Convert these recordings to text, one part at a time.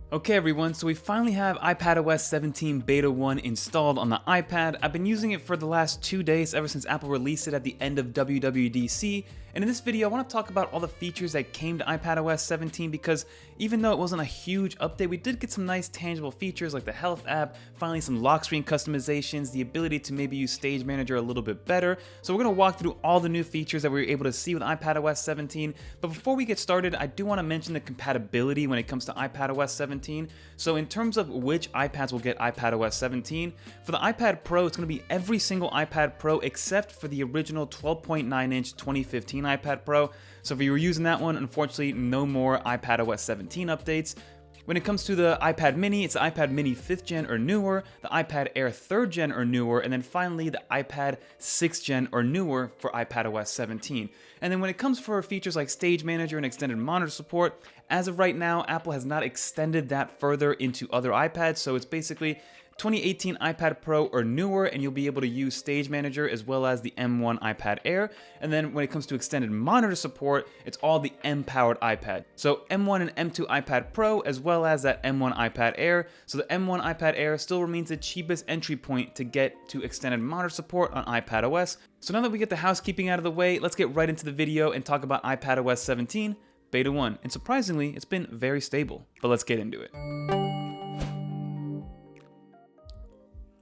Okay everyone, so we finally have iPadOS 17 Beta 1 installed on the iPad. I've been using it for the last 2 days ever since Apple released it at the end of WWDC, and in this video I want to talk about all the features that came to iPadOS 17 because even though it wasn't a huge update, we did get some nice tangible features like the Health app, finally some lock screen customizations, the ability to maybe use Stage Manager a little bit better. So we're going to walk through all the new features that we were able to see with iPadOS 17, but before we get started, I do want to mention the compatibility when it comes to iPadOS 17. So in terms of which iPads will get iPadOS 17, for the iPad Pro, it's going to be every single iPad Pro except for the original 12.9-inch 2015 iPad Pro. So if you were using that one, unfortunately, no more iPadOS 17 updates. When it comes to the iPad mini, it's the iPad mini 5th gen or newer, the iPad Air 3rd gen or newer, and then finally the iPad 6th gen or newer for iPadOS 17. And then when it comes for features like Stage Manager and extended monitor support, as of right now, Apple has not extended that further into other iPads, so it's basically 2018 iPad Pro or newer, and you'll be able to use Stage Manager as well as the M1 iPad Air. And then when it comes to extended monitor support, it's all the M-powered iPad. So M1 and M2 iPad Pro as well as that M1 iPad Air. So the M1 iPad Air still remains the cheapest entry point to get to extended monitor support on iPadOS. So now that we get the housekeeping out of the way, let's get right into the video and talk about iPadOS 17 Beta 1. And surprisingly, it's been very stable, but let's get into it.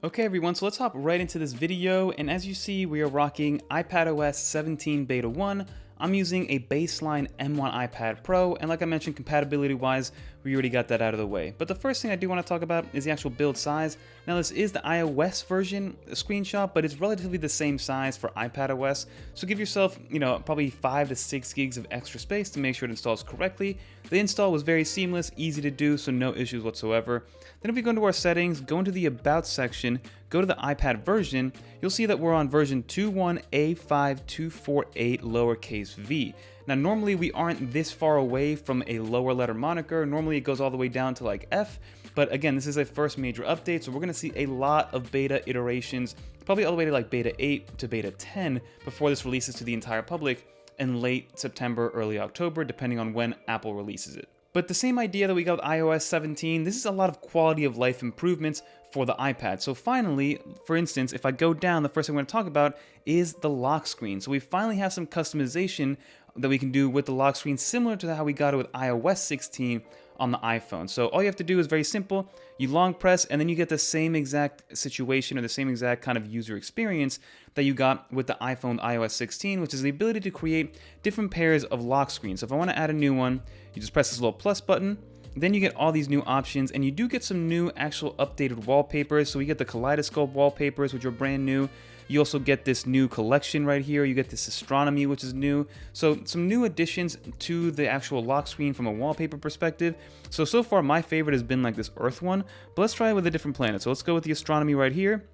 Okay everyone, so let's hop right into this video, and as you see, we are rocking iPadOS 17 Beta 1. I'm using a baseline M1 iPad Pro, and like I mentioned, compatibility-wise, we already got that out of the way. But the first thing I do want to talk about is the actual build size. Now this is the iOS version screenshot, but it's relatively the same size for iPadOS, so give yourself, probably 5 to 6 gigs of extra space to make sure it installs correctly. The install was very seamless, easy to do, so no issues whatsoever. Then if we go into our settings, go into the About section, go to the iPad version, you'll see that we're on version 21A5248 lowercase v. Now normally we aren't this far away from a lower letter moniker, normally it goes all the way down to like F, but again, this is a first major update, so we're going to see a lot of beta iterations, probably all the way to like beta 8 to beta 10 before this releases to the entire public in late September, early October, depending on when Apple releases it. But the same idea that we got with iOS 17, this is a lot of quality of life improvements for the iPad. So finally, for instance, if I go down, the first thing I'm going to talk about is the lock screen. So we finally have some customization that we can do with the lock screen, similar to how we got it with iOS 16 on the iPhone. So all you have to do is very simple. You long press and then you get the same exact situation or the same exact kind of user experience that you got with the iPhone iOS 16, which is the ability to create different pairs of lock screens. So if I want to add a new one, you just press this little plus button. Then you get all these new options, and you do get some new actual updated wallpapers. So we get the kaleidoscope wallpapers, which are brand new. You also get this new collection right here. You get this astronomy, which is new. So some new additions to the actual lock screen from a wallpaper perspective. So far my favorite has been like this Earth one, but let's try it with a different planet. So let's go with the astronomy right here.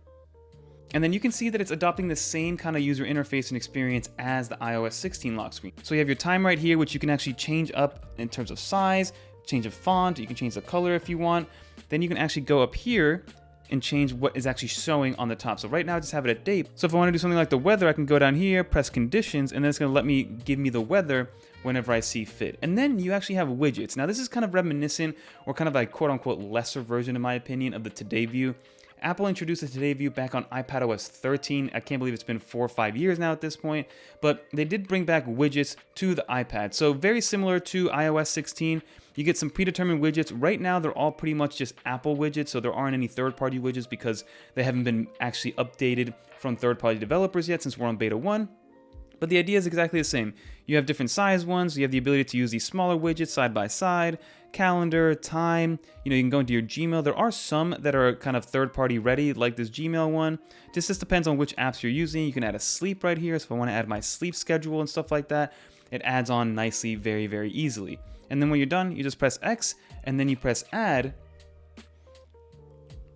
And then you can see that it's adopting the same kind of user interface and experience as the iOS 16 lock screen. So you have your time right here, which you can actually change up in terms of size, change of font, you can change the color if you want. Then you can actually go up here and change what is actually showing on the top. So right now I just have it at date. So if I want to do something like the weather, I can go down here, press conditions, and then it's going to let me give me the weather whenever I see fit. And then you actually have widgets. Now this is kind of reminiscent, or kind of like quote unquote lesser version in my opinion, of the Today View. Apple introduced the Today View back on iPadOS 13. I can't believe it's been 4 or 5 years now at this point, but they did bring back widgets to the iPad. So very similar to iOS 16, you get some predetermined widgets. Right now, they're all pretty much just Apple widgets, so there aren't any third-party widgets because they haven't been actually updated from third-party developers yet since we're on beta 1. But the idea is exactly the same. You have different size ones, you have the ability to use these smaller widgets side by side, calendar, time, you can go into your Gmail. There are some that are kind of third-party ready, like this Gmail one. Just depends on which apps you're using. You can add a sleep right here, so if I want to add my sleep schedule and stuff like that, it adds on nicely very, very easily. And then when you're done, you just press X, and then you press Add,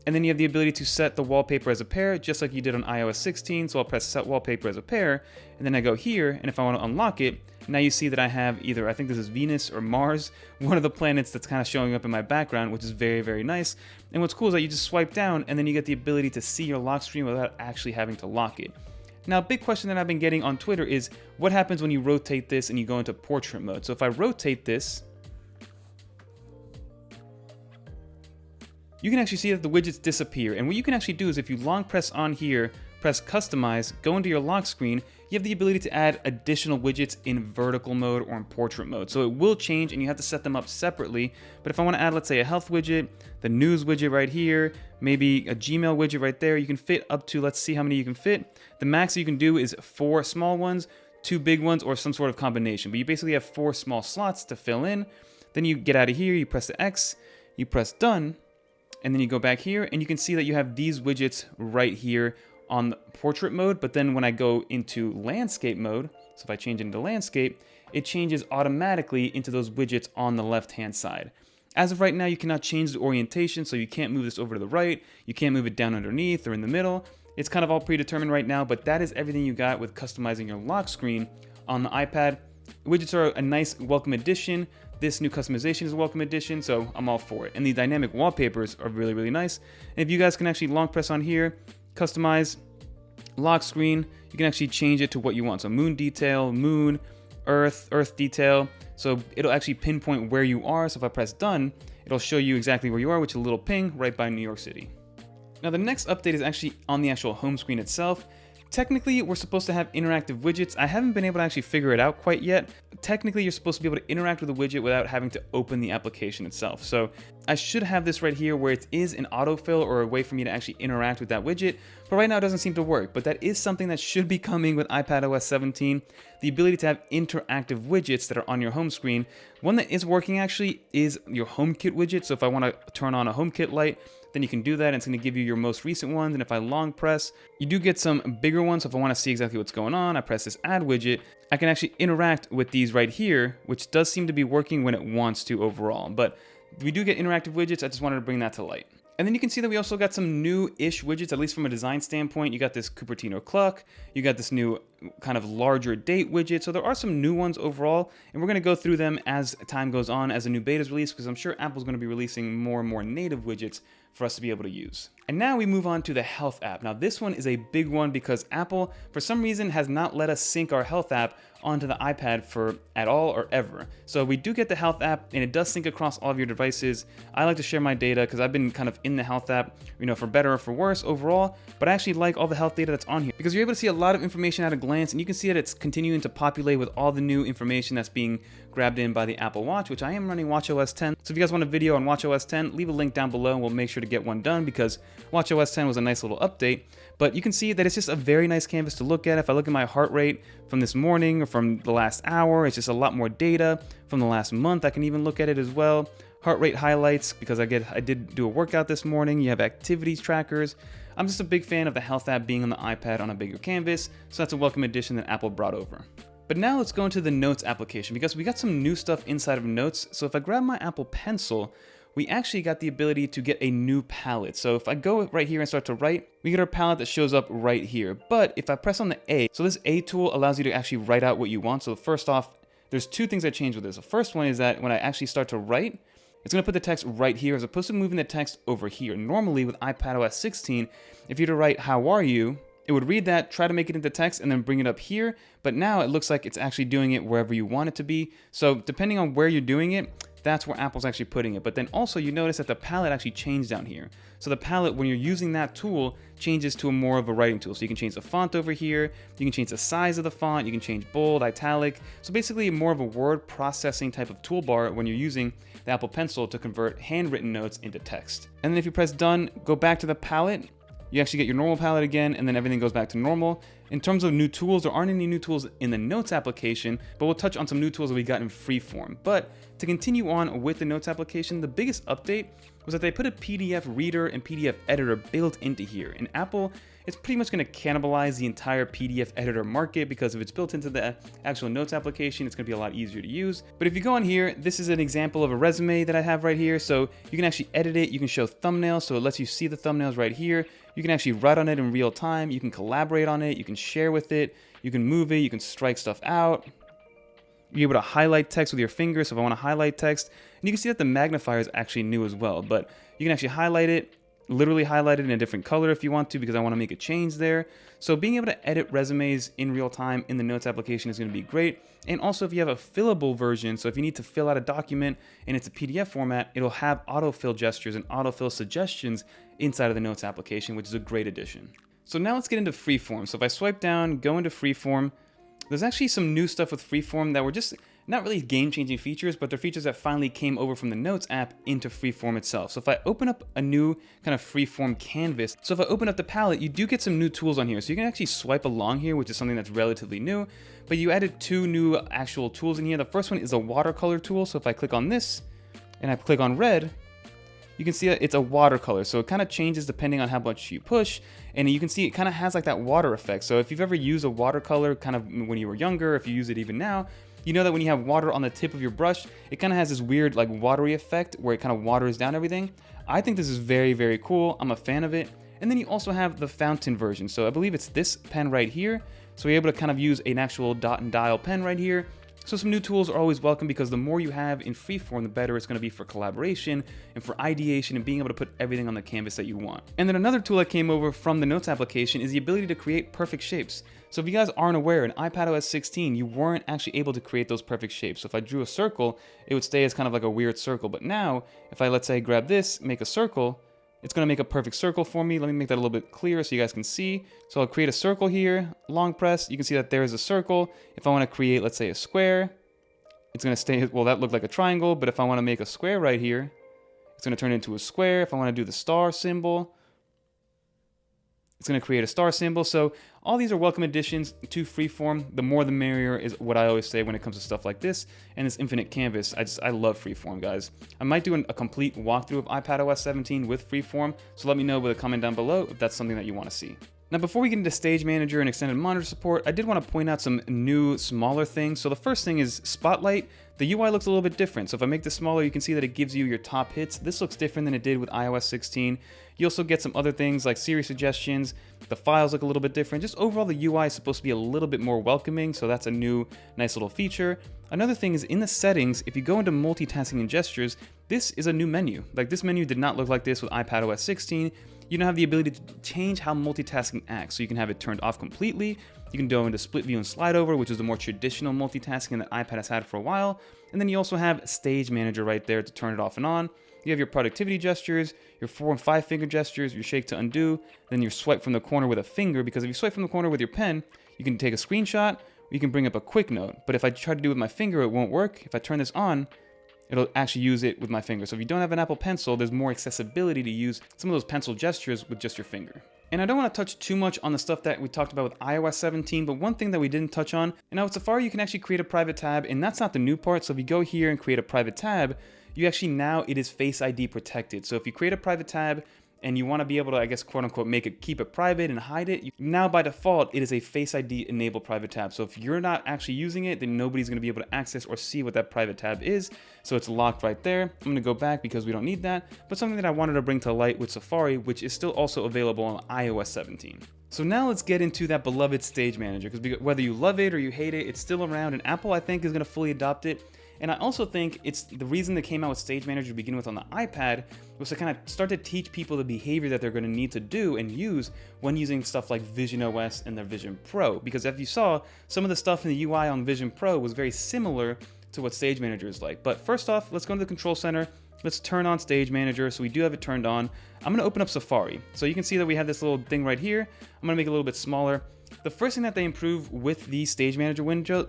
and then you have the ability to set the wallpaper as a pair, just like you did on iOS 16. So I'll press Set Wallpaper as a pair, and then I go here, and if I want to unlock it, now you see that I have either, I think this is Venus or Mars, one of the planets that's kind of showing up in my background, which is very, very nice. And what's cool is that you just swipe down, and then you get the ability to see your lock screen without actually having to lock it. Now, a big question that I've been getting on Twitter is, what happens when you rotate this and you go into portrait mode? So if I rotate this, you can actually see that the widgets disappear. And what you can actually do is if you long press on here, press customize, go into your lock screen, you have the ability to add additional widgets in vertical mode or in portrait mode. So it will change and you have to set them up separately. But if I want to add, let's say, a health widget, the news widget right here, maybe a Gmail widget right there, you can fit up to, let's see how many you can fit. The max you can do is 4 small ones, 2 big ones, or some sort of combination. But you basically have 4 small slots to fill in. Then you get out of here, you press the X, you press done, and then you go back here and you can see that you have these widgets right here on the portrait mode. But then when I go into landscape mode, so if I change into landscape, it changes automatically into those widgets on the left hand side. As of right now, you cannot change the orientation, so you can't move this over to the right, you can't move it down underneath or in the middle. It's kind of all predetermined right now, but that is everything you got with customizing your lock screen on the iPad. Widgets are a nice welcome addition. This new customization is a welcome addition, so I'm all for it. And the dynamic wallpapers are really, really nice. And if you guys can actually long press on here, customize, lock screen, you can actually change it to what you want. So moon detail, moon, earth detail. So it'll actually pinpoint where you are. So if I press done, it'll show you exactly where you are, which is a little ping right by New York City. Now the next update is actually on the actual home screen itself. Technically, we're supposed to have interactive widgets. I haven't been able to actually figure it out quite yet. Technically, you're supposed to be able to interact with the widget without having to open the application itself. So I should have this right here where it is an autofill or a way for me to actually interact with that widget. But right now it doesn't seem to work. But that is something that should be coming with iPadOS 17. The ability to have interactive widgets that are on your home screen. One that is working actually is your HomeKit widget. So if I want to turn on a HomeKit light, then you can do that and it's going to give you your most recent ones. And if I long press, you do get some bigger ones. So if I want to see exactly what's going on, I press this add widget. I can actually interact with these right here, which does seem to be working when it wants to overall. But we do get interactive widgets. I just wanted to bring that to light. And then you can see that we also got some new-ish widgets, at least from a design standpoint. You got this Cupertino Cluck, you got this new kind of larger date widget. So there are some new ones overall, and we're going to go through them as time goes on, as a new beta is released, because I'm sure Apple's going to be releasing more and more native widgets for us to be able to use. And now we move on to the Health app. Now this one is a big one because Apple, for some reason, has not let us sync our Health app onto the iPad for at all or ever. So we do get the Health app and it does sync across all of your devices. I like to share my data because I've been kind of in the Health app, you know, for better or for worse overall, but I actually like all the health data that's on here because you're able to see a lot of information at a glance and you can see that it's continuing to populate with all the new information that's being grabbed in by the Apple Watch, which I am running watchOS 10. So if you guys want a video on watchOS 10, leave a link down below and we'll make sure to get one done because watchOS 10 was a nice little update. But you can see that it's just a very nice canvas to look at. If I look at my heart rate from this morning or from the last hour, it's just a lot more data. From the last month, I can even look at it as well. Heart rate highlights, because I did do a workout this morning. You have activities trackers. I'm just a big fan of the Health app being on the iPad on a bigger canvas, so that's a welcome addition that Apple brought over. But now let's go into the Notes application because we got some new stuff inside of Notes. So if I grab my Apple Pencil, we actually got the ability to get a new palette. So if I go right here and start to write, we get our palette that shows up right here. But if I press on the A, so this A tool allows you to actually write out what you want. So first off, there's two things that change with this. The first one is that when I actually start to write, it's going to put the text right here as opposed to moving the text over here. Normally with iPadOS 16, if you were to write, "How are you?" it would read that, try to make it into text, and then bring it up here. But now it looks like it's actually doing it wherever you want it to be. So depending on where you're doing it, that's where Apple's actually putting it. But then also you notice that the palette actually changed down here. So the palette, when you're using that tool, changes to a more of a writing tool. So you can change the font over here, you can change the size of the font, you can change bold, italic. So basically more of a word processing type of toolbar when you're using the Apple Pencil to convert handwritten notes into text. And then if you press done, go back to the palette, you actually get your normal palette again, and then everything goes back to normal. In terms of new tools, there aren't any new tools in the Notes application, but we'll touch on some new tools that we got in Freeform. But to continue on with the Notes application, the biggest update was that they put a PDF reader and PDF editor built into here. And Apple is pretty much going to cannibalize the entire PDF editor market because if it's built into the actual Notes application, it's going to be a lot easier to use. But if you go on here, this is an example of a resume that I have right here. So you can actually edit it. You can show thumbnails. So it lets you see the thumbnails right here. You can actually write on it in real time. You can collaborate on it. You can share with it. You can move it. You can strike stuff out. You're able to highlight text with your finger. So if I want to highlight text, and you can see that the magnifier is actually new as well, but you can actually highlight it, literally highlight it in a different color if you want to, because I want to make a change there. So being able to edit resumes in real time in the Notes application is going to be great. And also if you have a fillable version, so if you need to fill out a document and it's a PDF format, it'll have autofill gestures and autofill suggestions inside of the Notes application, which is a great addition. So now let's get into Freeform. So if I swipe down, go into Freeform, there's actually some new stuff with Freeform that were just not really game-changing features, but they're features that finally came over from the Notes app into Freeform itself. So if I open up a new kind of Freeform canvas, so if I open up the palette, you do get some new tools on here. So you can actually swipe along here, which is something that's relatively new, but you added 2 new actual tools in here. The first one is a watercolor tool. So if I click on this and I click on red, you can see that it's a watercolor. So it kind of changes depending on how much you push. And you can see it kind of has like that water effect. So if you've ever used a watercolor kind of when you were younger, if you use it even now, you know that when you have water on the tip of your brush, it kind of has this weird like watery effect where it kind of waters down everything. I think this is very, very cool. I'm a fan of it. And then you also have the fountain version. So I believe it's this pen right here. So you're able to kind of use an actual dot and dial pen right here. So some new tools are always welcome, because the more you have in Freeform, the better it's going to be for collaboration and for ideation and being able to put everything on the canvas that you want. And then another tool that came over from the Notes application is the ability to create perfect shapes. So if you guys aren't aware, in iPadOS 16, you weren't actually able to create those perfect shapes. So if I drew a circle, it would stay as kind of like a weird circle. But now, if I, let's say, grab this, make a circle, it's going to make a perfect circle for me. Let me make that a little bit clearer so you guys can see. So I'll create a circle here, long press. You can see that there is a circle. If I want to create, let's say, a square, it's going to stay, well, that looked like a triangle, but if I want to make a square right here, it's going to turn into a square. If I want to do the star symbol, it's going to create a star symbol. So all these are welcome additions to Freeform. The more the merrier is what I always say when it comes to stuff like this and this infinite canvas. I love Freeform, guys. I might do a complete walkthrough of iPadOS 17 with Freeform, so let me know with a comment down below if that's something that you want to see. Now, before we get into Stage Manager and Extended Monitor support, I did want to point out some new, smaller things. So the first thing is Spotlight. The UI looks a little bit different. So if I make this smaller, you can see that it gives you your top hits. This looks different than it did with iOS 16. You also get some other things like Siri suggestions. The files look a little bit different. Just overall, the UI is supposed to be a little bit more welcoming, so that's a new, nice little feature. Another thing is in the settings, if you go into multitasking and gestures, this is a new menu. Like, this menu did not look like this with iPadOS 16. You now have the ability to change how multitasking acts. So you can have it turned off completely. You can go into split view and slide over, which is the more traditional multitasking that iPad has had for a while. And then you also have Stage Manager right there to turn it off and on. You have your productivity gestures, your 4 and 5 finger gestures, your shake to undo, then your swipe from the corner with a finger, because if you swipe from the corner with your pen, you can take a screenshot, or you can bring up a quick note. But if I try to do it with my finger, it won't work. If I turn this on, it'll actually use it with my finger. So if you don't have an Apple Pencil, there's more accessibility to use some of those pencil gestures with just your finger. And I don't want to touch too much on the stuff that we talked about with iOS 17, but one thing that we didn't touch on, and now with Safari, you can actually create a private tab, and that's not the new part. So if you go here and create a private tab, you actually, now it is Face ID protected. So if you create a private tab and you want to be able to, I guess, quote unquote, keep it private and hide it, now by default, it is a Face ID enabled private tab. So if you're not actually using it, then nobody's going to be able to access or see what that private tab is. So it's locked right there. I'm going to go back because we don't need that, but something that I wanted to bring to light with Safari, which is still also available on iOS 17. So now let's get into that beloved Stage Manager, because whether you love it or you hate it, it's still around, and Apple, I think, is going to fully adopt it. And I also think it's the reason they came out with Stage Manager to begin with on the iPad was to kind of start to teach people the behavior that they're going to need to do and use when using stuff like Vision OS and their Vision Pro. Because if you saw, some of the stuff in the UI on Vision Pro was very similar to what Stage Manager is like. But first off, let's go to the Control Center. Let's turn on Stage Manager. So we do have it turned on. I'm going to open up Safari. So you can see that we have this little thing right here. I'm going to make it a little bit smaller. The first thing that they improve with the Stage Manager windows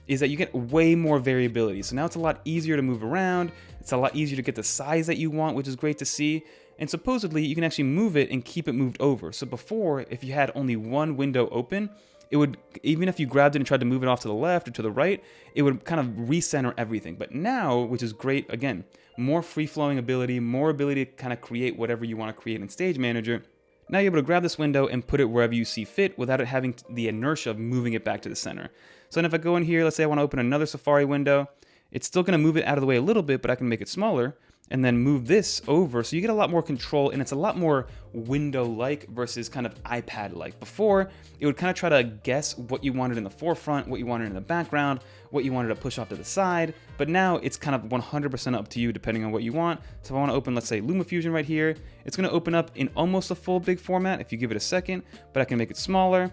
is that you get way more variability. So now it's a lot easier to move around. It's a lot easier to get the size that you want, which is great to see. And supposedly you can actually move it and keep it moved over. So before, if you had only one window open, it would, even if you grabbed it and tried to move it off to the left or to the right, it would kind of recenter everything. But now, which is great, again, more free-flowing ability, more ability to kind of create whatever you want to create in Stage Manager. Now you're able to grab this window and put it wherever you see fit without it having the inertia of moving it back to the center. So then if I go in here, let's say I want to open another Safari window, it's still going to move it out of the way a little bit, but I can make it smaller. and then move this over, so you get a lot more control, and it's a lot more window-like versus kind of iPad-like. Before, it would kind of try to guess what you wanted in the forefront, what you wanted in the background, what you wanted to push off to the side, but now it's kind of 100% up to you depending on what you want. So if I want to open, let's say, LumaFusion right here, it's going to open up in almost a full big format if you give it a second, but I can make it smaller,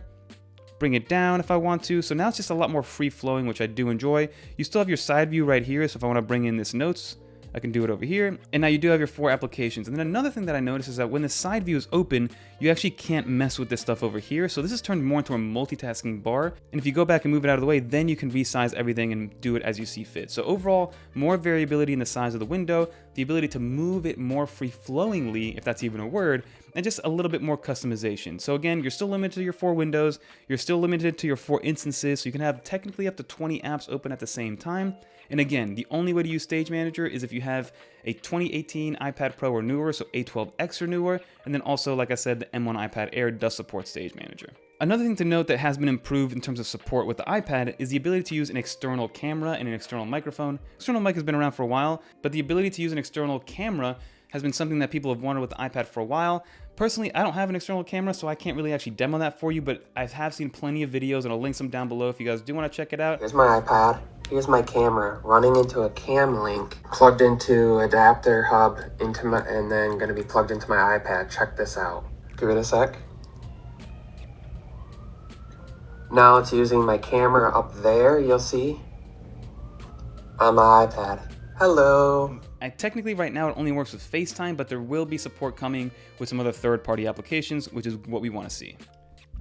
bring it down if I want to. So now it's just a lot more free-flowing, which I do enjoy. You still have your side view right here, so if I want to bring in this notes, I can do it over here. And now you do have your 4 applications. And then another thing that I noticed is that when the side view is open, you actually can't mess with this stuff over here. So this is turned more into a multitasking bar. And if you go back and move it out of the way, then you can resize everything and do it as you see fit. So overall, more variability in the size of the window, the ability to move it more free-flowingly, if that's even a word, and just a little bit more customization. So again, you're still limited to your 4 windows, you're still limited to your 4 instances, so you can have technically up to 20 apps open at the same time. And again, the only way to use Stage Manager is if you have a 2018 iPad Pro or newer, so A12X or newer, and then also, like I said, the M1 iPad Air does support Stage Manager. Another thing to note that has been improved in terms of support with the iPad is the ability to use an external camera and an external microphone. External mic has been around for a while, but the ability to use an external camera has been something that people have wanted with the iPad for a while. Personally, I don't have an external camera, so I can't really actually demo that for you, but I have seen plenty of videos, and I'll link some down below if you guys do want to check it out. Here's my iPad. Here's my camera running into a cam link, plugged into adapter hub into my, and then going to be plugged into my iPad. Check this out. Give it a sec. Now it's using my camera up there, you'll see, on my iPad. Hello. And technically right now it only works with FaceTime, but there will be support coming with some other third-party applications, which is what we want to see.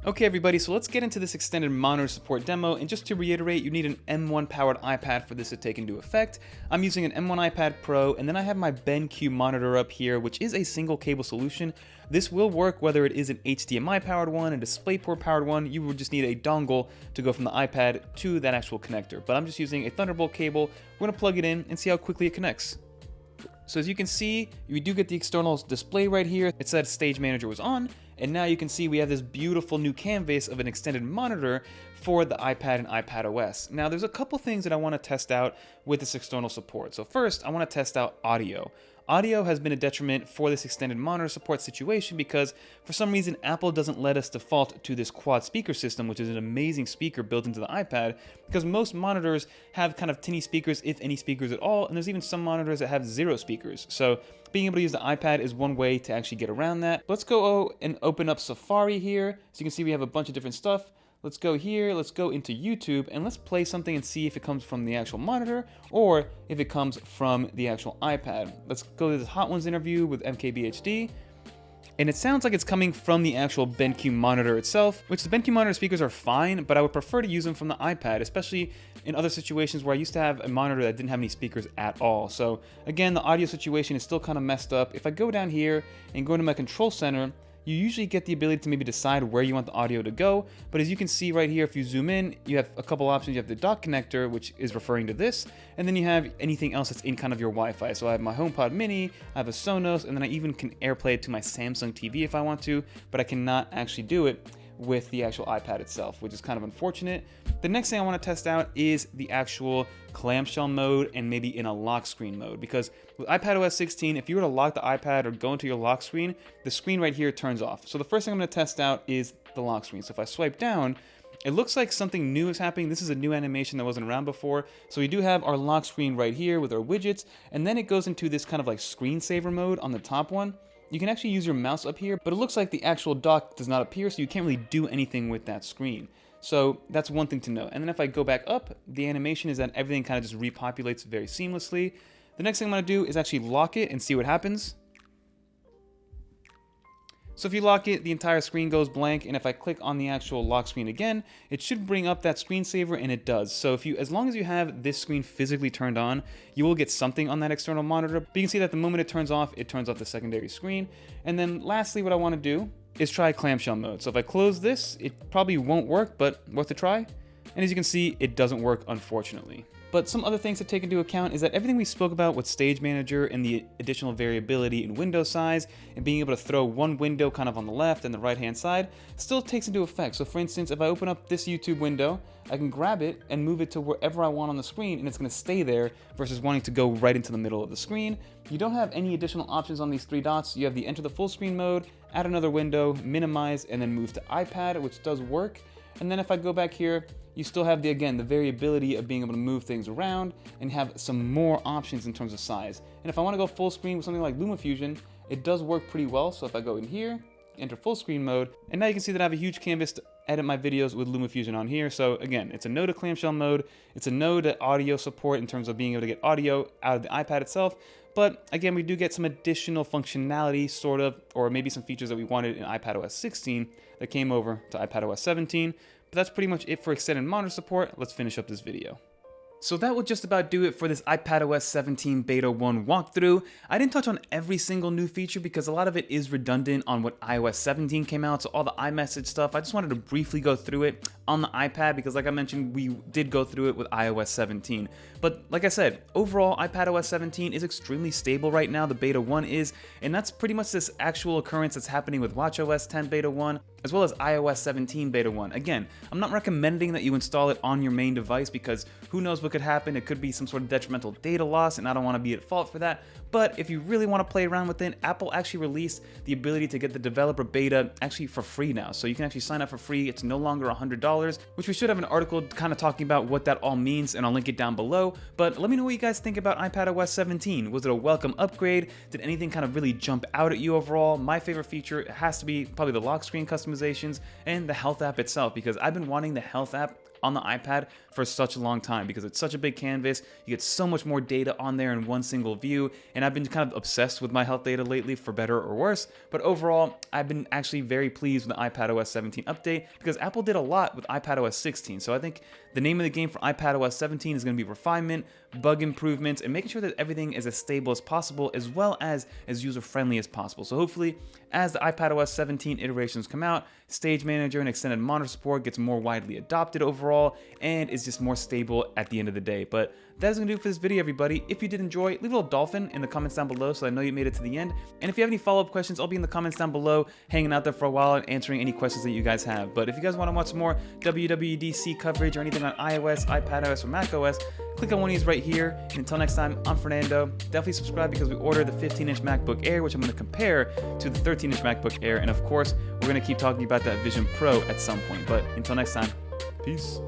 Okay everybody, so let's get into this extended monitor support demo, and just to reiterate, you need an M1 powered iPad for this to take into effect. I'm using an M1 iPad Pro, and then I have my BenQ monitor up here, which is a single cable solution. This will work whether it is an HDMI powered one, a DisplayPort powered one. You would just need a dongle to go from the iPad to that actual connector, but I'm just using a Thunderbolt cable. We're gonna plug it in and see how quickly it connects. So as you can see, we do get the external display right here. It said Stage Manager was on, and now you can see we have this beautiful new canvas of an extended monitor for the iPad and iPadOS. Now there's a couple things that I want to test out with this external support. So first, I want to test out audio. Audio has been a detriment for this extended monitor support situation because for some reason Apple doesn't let us default to this quad speaker system, which is an amazing speaker built into the iPad, because most monitors have kind of tinny speakers, if any speakers at all, and there's even some monitors that have 0 speakers. So being able to use the iPad is one way to actually get around that. Let's go and open up Safari here. So you can see we have a bunch of different stuff. Let's go here, let's go into YouTube, and let's play something and see if it comes from the actual monitor or if it comes from the actual iPad. Let's go to this Hot Ones interview with MKBHD. And it sounds like it's coming from the actual BenQ monitor itself, which the BenQ monitor speakers are fine, but I would prefer to use them from the iPad, especially in other situations where I used to have a monitor that didn't have any speakers at all. So again, the audio situation is still kind of messed up. If I go down here and go into my control center, you usually get the ability to maybe decide where you want the audio to go, but as you can see right here, if you zoom in, you have a couple options. You have the dock connector, which is referring to this, and then you have anything else that's in kind of your Wi-Fi. So I have my HomePod Mini, I have a Sonos, and then I even can AirPlay it to my Samsung TV if I want to, but I cannot actually do it with the actual iPad itself, which is kind of unfortunate. The next thing I want to test out is the actual clamshell mode and maybe in a lock screen mode, because with iPadOS 16, if you were to lock the iPad or go into your lock screen, the screen right here turns off. So the first thing I'm going to test out is the lock screen. So if I swipe down, it looks like something new is happening. This is a new animation that wasn't around before. So we do have our lock screen right here with our widgets, and then it goes into this kind of like screensaver mode on the top one. You can actually use your mouse up here, but it looks like the actual dock does not appear, so you can't really do anything with that screen. So that's one thing to note. And then if I go back up, the animation is that everything kind of just repopulates very seamlessly. The next thing I'm going to do is actually lock it and see what happens. So if you lock it, the entire screen goes blank, and if I click on the actual lock screen again, it should bring up that screensaver, and it does. So as long as you have this screen physically turned on, you will get something on that external monitor. But you can see that the moment it turns off the secondary screen. And then lastly, what I want to do is try clamshell mode. So if I close this, it probably won't work, but worth a try. And as you can see, it doesn't work, unfortunately. But some other things to take into account is that everything we spoke about with Stage Manager and the additional variability in window size and being able to throw one window kind of on the left and the right hand side still takes into effect. So for instance, if I open up this YouTube window, I can grab it and move it to wherever I want on the screen and it's going to stay there versus wanting to go right into the middle of the screen. You don't have any additional options on these three dots. You have the enter the full screen mode, add another window, minimize, and then move to iPad, which does work. And then if I go back here, you still have the variability of being able to move things around and have some more options in terms of size. And if I want to go full screen with something like LumaFusion, it does work pretty well. So if I go in here, enter full screen mode, and now you can see that I have a huge canvas to edit my videos with LumaFusion on here. So again, it's a no to clamshell mode. It's a no to audio support in terms of being able to get audio out of the iPad itself. But again, we do get some additional functionality, sort of, or maybe some features that we wanted in iPadOS 16 that came over to iPadOS 17. But that's pretty much it for extended monitor support. Let's finish up this video. So that would just about do it for this iPadOS 17 Beta 1 walkthrough. I didn't touch on every single new feature because a lot of it is redundant on what iOS 17 came out, so all the iMessage stuff, I just wanted to briefly go through it on the iPad because like I mentioned, we did go through it with iOS 17. But like I said, overall, iPadOS 17 is extremely stable right now, the Beta 1 is, and that's pretty much this actual occurrence that's happening with watchOS 10 Beta 1, as well as iOS 17 Beta 1. Again, I'm not recommending that you install it on your main device because who knows what could happen. It could be some sort of detrimental data loss, and I don't want to be at fault for that. But if you really want to play around with it, Apple actually released the ability to get the developer beta actually for free now. So you can actually sign up for free. It's no longer $100, which we should have an article kind of talking about what that all means, and I'll link it down below. But let me know what you guys think about iPadOS 17. Was it a welcome upgrade? Did anything kind of really jump out at you overall? My favorite feature has to be probably the lock screen customizations and the health app itself, because I've been wanting the health app on the iPad for such a long time because it's such a big canvas. You get so much more data on there in one single view, and I've been kind of obsessed with my health data lately, for better or worse. But overall, I've been actually very pleased with the iPadOS 17 update because Apple did a lot with iPadOS 16. So I think the name of the game for iPadOS 17 is going to be refinement, bug improvements, and making sure that everything is as stable as possible as well as user-friendly as possible. So hopefully, as the iPadOS 17 iterations come out, Stage Manager and extended monitor support gets more widely adopted overall and is just more stable at the end of the day. But that is going to do it for this video, everybody. If you did enjoy, leave a little dolphin in the comments down below so I know you made it to the end. And if you have any follow-up questions, I'll be in the comments down below, hanging out there for a while and answering any questions that you guys have. But if you guys want to watch some more WWDC coverage or anything on iOS, iPadOS, or macOS, click on one of these right here. And until next time, I'm Fernando. Definitely subscribe because we ordered the 15-inch MacBook Air, which I'm going to compare to the 13-inch MacBook Air. And of course, we're going to keep talking about that Vision Pro at some point. But until next time, peace.